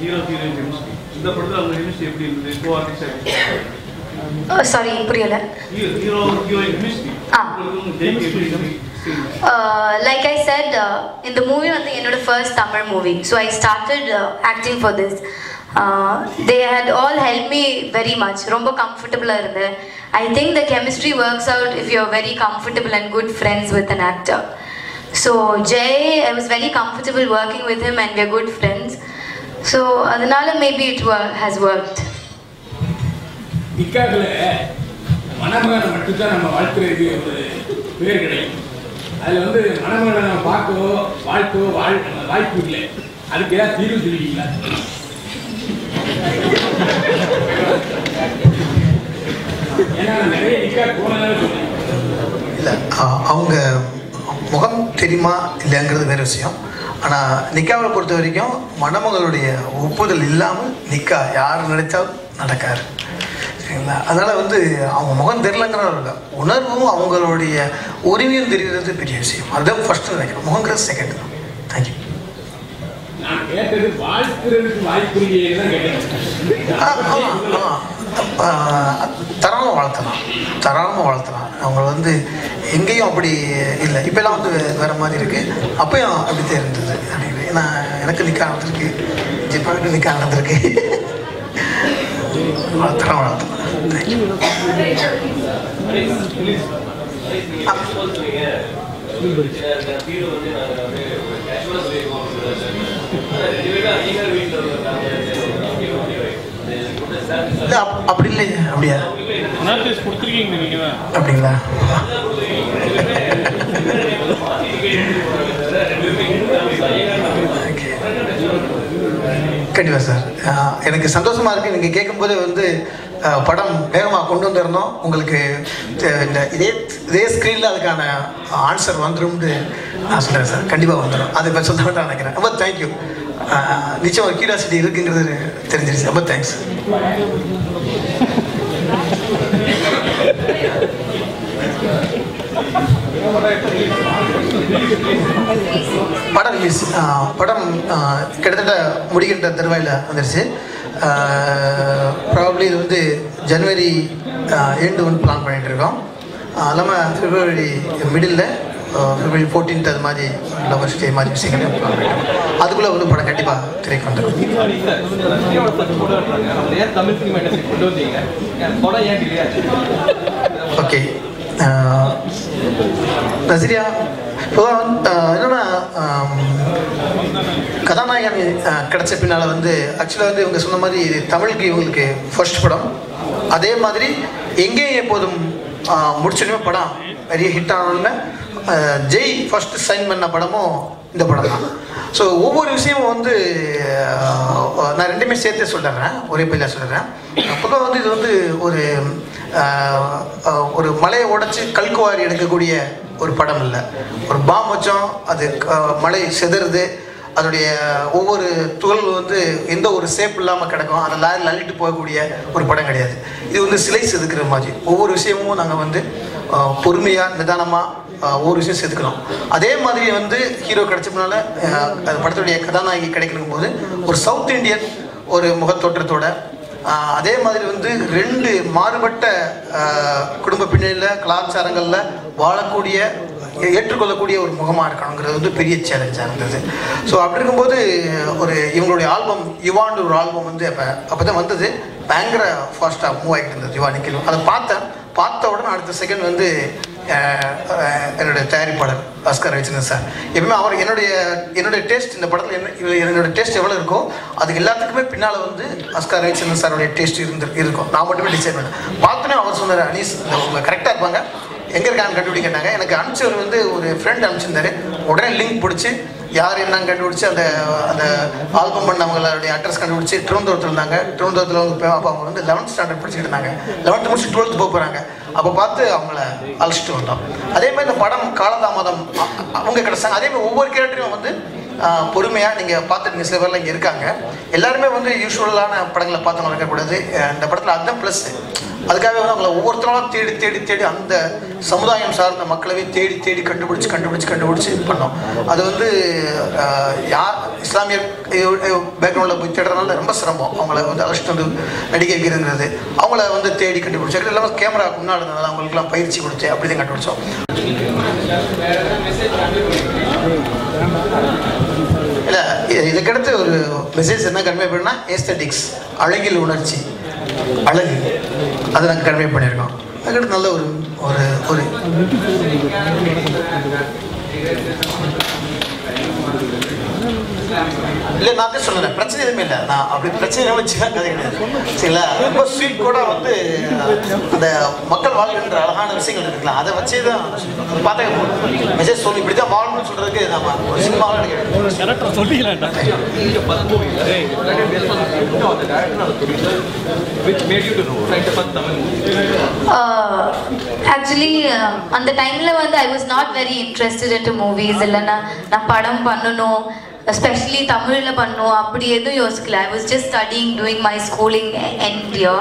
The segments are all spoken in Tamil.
ஹீரோ ஹீரோயின் கெமிஸ்ட்ரி இந்த படத்துல அவங்க கெமிஸ்ட்ரி எப்படி இருந்தது கோ ஆர்டிஸ்ட் சாரி புரியல hero heroine chemistry like I said in the movie வந்து என்னோட first Tamil movie, so I started acting for this. They had all helped me very much. ரொம்ப comfortable இருந்தேன். I think the chemistry works out if you're very comfortable and good friends with an actor. So Jay, I was very comfortable working with him and we're good friends. So அதனால maybe it has worked. நிக்காகல மணமகனை மட்டும்தான் நம்ம வாழ்த்துறது ஒரு பேர் கிடைக்கும். அதில் வந்து மணமகனை நம்ம பார்க்கவோ வாழ்க்கவோ வாய்ப்பு இல்லை. அதுக்கு ஏதாவது தீர்வு சொல்லிட்டீங்களா? ஏன்னா நிறைய நிக்கா போனதால சொல்லுங்க. இல்லை அவங்க முகம் தெரியுமா இல்லைங்கிறது வேறு விஷயம். ஆனால் நிக்காவை பொறுத்த வரைக்கும் மணமகளுடைய ஒப்புதல் இல்லாமல் நிக்கா யார் நினைத்தாலும் நடக்காது. சரிங்களா? அதனால் வந்து அவங்க முகம் தெரியலங்கிற உணர்வும் அவங்களுடைய உரிமையும் தெரிகிறது பெரிய விஷயம். அதுதான் ஃபர்ஸ்ட் நினைக்கிறேன். முகங்கிறது செகண்ட் தான். தேங்க்யூ. நான் கேட்டது வாழ்த்துறதுக்கு வாய்ப்புரிமையை தான் கேட்டேன். தாராளமாக வளர்த்தலாம். அவங்க வந்து எங்கேயும் அப்படி இல்லை. இப்போல்லாம் வந்து வேறு மாதிரி இருக்குது. அப்போயும் அப்படித்தான் இருந்தது. ஏன்னா எனக்கு நிற்க நடந்திருக்கு, ஜிப்பாவுக்கு நிற்க நடந்திருக்கு. வளர்த்தலாம். இல்லை அப்படி இல்லையே. அப்படியா? அப்படிங்களா? கண்டிப்பாக சார். எனக்கு சந்தோஷமாக இருக்குது. நீங்கள் கேட்கும்போது வந்து படம் வேகமாக கொண்டு வந்திருந்தோம். உங்களுக்கு இந்த இதே ஸ்க்ரீனில் அதுக்கான ஆன்சர் வந்துடும்னு நான் சொல்கிறேன் சார். கண்டிப்பாக வந்துடும். அதை இப்போ சொல்ல வேண்டாம் நினைக்கிறேன். ரொம்ப தேங்க்யூ. நிச்சயம் ஒரு கியூரியாசிட்டி இருக்குங்கிறது தெரிஞ்சிருச்சு. ரொம்ப தேங்க்ஸ். படம் ரிலீஸ் படம் கிட்டத்தட்ட முடிக்கின்ற தருவாயில் வந்துருச்சு. ப்ராபப்ளி இது வந்து ஜனவரி எண்டு ஒன்று பிளான் பண்ணிகிட்டு இருக்கோம். இல்லாமல் பிப்ரவரி மிடில் பிப்ரவரி 14th அது மாதிரி லவர்ஸ் டே மாதிரி விஷயங்கள் பிளான் பண்ணிட்டோம். அதுக்குள்ளே வந்து படம் கண்டிப்பாக திரைக்கு வந்துடும். ஓகே. நசிரியா என்னன்னா கதாநாயகன் கிடச்ச பின்னால் வந்து ஆக்சுவலாக வந்து இவங்க சொன்ன மாதிரி தமிழுக்கு இவங்களுக்கு ஃபர்ஸ்ட் படம். அதே மாதிரி எங்கேயும் எப்போதும் முடிச்சோடனே படம் பெரிய ஹிட் ஆனோன்னு ஜெய் ஃபர்ஸ்ட் சைன் பண்ண படமும் இந்த படம் தான். ஸோ ஒவ்வொரு விஷயமும் வந்து நான் ரெண்டுமே சேர்த்தே சொல்லிடுறேன், ஒரே பையில சொல்லிடுறேன். பொதுவாக வந்து இது வந்து ஒரு மலையை உடைச்சி கல்குவாரி எடுக்கக்கூடிய ஒரு படம் இல்லை. ஒரு பாம் வச்சோம், அது மலை செதறுது, அதோடைய ஒவ்வொரு துகள் வந்து எந்த ஒரு சேப் இல்லாமல் கிடக்கும், அதை லாரில் அள்ளிட்டு போகக்கூடிய ஒரு படம் கிடையாது. இது வந்து சிலை செதுக்கிற மாதிரி ஒவ்வொரு விஷயமும் நாங்கள் வந்து பொறுமையாக நிதானமாக ஒவ்வொரு விஷயம் செதுக்கணும். அதே மாதிரி வந்து ஹீரோ கிடைச்சதுனால அந்த படத்துடைய கதாநாயகி கிடைக்கும் போது ஒரு சவுத் இண்டியன் ஒரு முகத்தோற்றத்தோட, அதே மாதிரி வந்து ரெண்டு மாறுபட்ட குடும்ப பின்னணியில் கலாச்சாரங்களில் வாழக்கூடிய ஏற்றுக்கொள்ளக்கூடிய ஒரு முகமாக இருக்கணுங்கிறது வந்து பெரிய சேலஞ்சாக இருந்தது. ஸோ அப்படி இருக்கும்போது இவங்களுடைய ஆல்பம் யுவான்னு ஒரு ஆல்பம் வந்து அப்போ தான் வந்தது. பயங்கர ஃபாஸ்ட்டாக மூவ் ஆகிட்டு இருந்தது யுவா நிற்கணும். அதை பார்த்த உடனே அடுத்த செகண்ட் வந்து என்னுடைய தயாரிப்பாளர் ஆஸ்கார் ரவிச்சந்திரன் சார் எப்பவுமே அவர் என்னுடைய டேஸ்ட் இந்த படத்தில் என்னோட டேஸ்ட் எவ்வளோ இருக்கோ அதுக்கு எல்லாத்துக்குமே பின்னால் வந்து ஆஸ்கார் ரவிச்சந்திரன் சாருடைய டேஸ்ட் இருக்கும். நான் மட்டுமே டிசைட் பண்ணேன். பார்த்தோன்னே அவர் சொன்னார், அனீஸ் அவங்க கரெக்டாக இருப்பாங்க, எங்கே இருக்கான்னு கண்டுபிடி கேட்டாங்க. எனக்கு அனுப்பிச்சவர் வந்து ஒரு ஃப்ரெண்ட் அனுப்பிச்சிருந்தாரு. உடனே லிங்க் பிடிச்சி யார் என்னன்னு கண்டுபிடிச்சி அந்த ஆல்பம் பண்ணவங்களுடைய அட்ரஸ் கண்டுபிடிச்சி திருவனந்தபுரத்தில் இருந்தாங்க. திருவனந்தபுரத்தில் வந்து அப்போ அவங்க வந்து 11th ஸ்டாண்டர்ட் படிச்சுட்டு இருந்தாங்க. 11th முடிச்சு 12th போக போகிறாங்க. அப்போ பார்த்து அவங்கள அழைச்சிட்டு வந்தோம். அதேமாதிரி இந்த படம் காலதாமதம் அவங்க கிடச்சாங்க. அதேமாதிரி ஒவ்வொரு கேரக்டரையும் வந்து பொறுமையாக நீங்கள் பார்த்துருங்க. சில பேர்லாம் இங்கே இருக்காங்க. எல்லாருமே வந்து யூஸ்வலான படங்களை பார்த்தவங்க இருக்கக்கூடாது. இந்த படத்தில் அதுதான் ப்ளஸ். அதுக்காகவே வந்து அவங்கள ஒவ்வொருத்தரும் தேடி தேடி தேடி அந்த சமுதாயம் சார்ந்த மக்களவே தேடி தேடி கண்டுபிடிச்சி இது பண்ணோம். அது வந்து யார் இஸ்லாமிய பேக்ரவுண்டில் போய் தேடுறதுனால ரொம்ப சிரமம். அவங்கள வந்து அழைச்சிட்டு வந்து நடிக்க வைக்கிறதுங்கிறது அவங்கள வந்து தேடி கண்டுபிடிச்சி இல்லாமல் கேமரா முன்னாடி இருந்ததுனால அவங்களுக்குலாம் பயிற்சி கொடுத்து அப்படி தான் கண்டுபிடிச்சோம். இல்லை, இதுக்கடுத்து ஒரு மெசேஜ் என்ன கன்வே பண்ணால் ஏஸ்தட்டிக்ஸ், அழகில் உணர்ச்சி, அழகு, அதை நாங்கள் கன்வே பண்ணியிருக்கோம். அதுக்கடுத்து நல்ல ஒரு ஒரு ஒரு இல்லை, நான் தான் சொன்னேன், பிரச்சனை எதுவுமே இல்லை. நான் அப்படி பிரச்சனை வச்சுதான் கதை கிடையாது. சரிங்களா? ரொம்ப ஸ்வீட் கூட வந்து அந்த மக்கள் வாழ்கின்ற அழகான விஷயங்கள் இருக்குல்ல, அதை வச்சே தான் அதை பார்த்தா மெசேஜ் சொல்லி இப்படி தான் வாழணும்னு சொல்றதுக்கு நம்ம ஒரு சினிமாவில் ஆக்சுவலி அந்த டைமில் வந்து I was not very interested in to movies. இல்லைன்னா நான் படம் பண்ணணும், especially தமிழில் பண்ணணும் அப்படி எதுவும் யோசிக்கல. I was just studying, doing my schooling end year,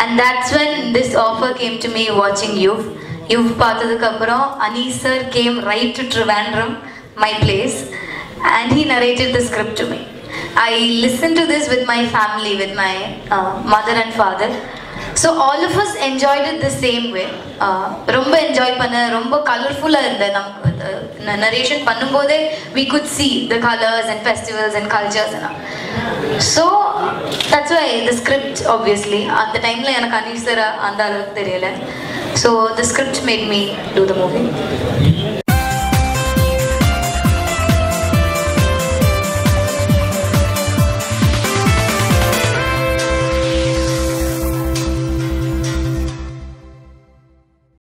and that's when this offer came to me watching Youth பார்த்ததுக்கு அப்புறம் Anees sir came right to Trivandrum, my place, and he narrated the script to me. I listened to this with my family, with my mother and father. So all of us enjoyed it the same way. ரொம்ப என்ஜாய் பண்ண, ரொம்ப கலர்ஃபுல்லாக இருந்தது. நம்ம நரேஷன் பண்ணும்போதே we could see the colors and festivals and cultures and all. So that's why the script, obviously at the time la எனக்கு அனீஸ் சார் அந்த அளவுக்கு தெரியல. So the script made me do the movie.